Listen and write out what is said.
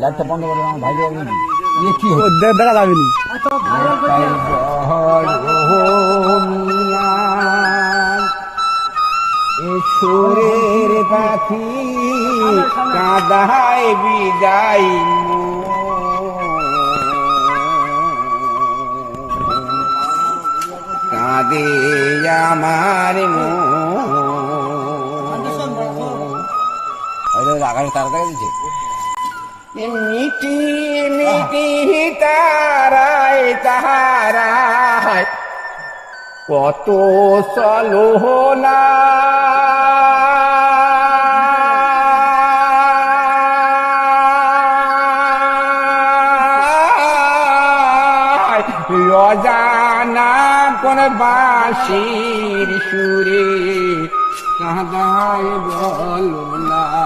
লাইটটা বন্ধ করে আমার ভাই কি দেখা যাবেনি। সুরের পাখি কাদায় বিদায় কাঁদে আমার আকাশ তারা দিচ্ছে মিটি মিটি তারায় তাহারায় কত সলোনা অজানা কোন বাঁশির সুরে কাঁদায় বলো না।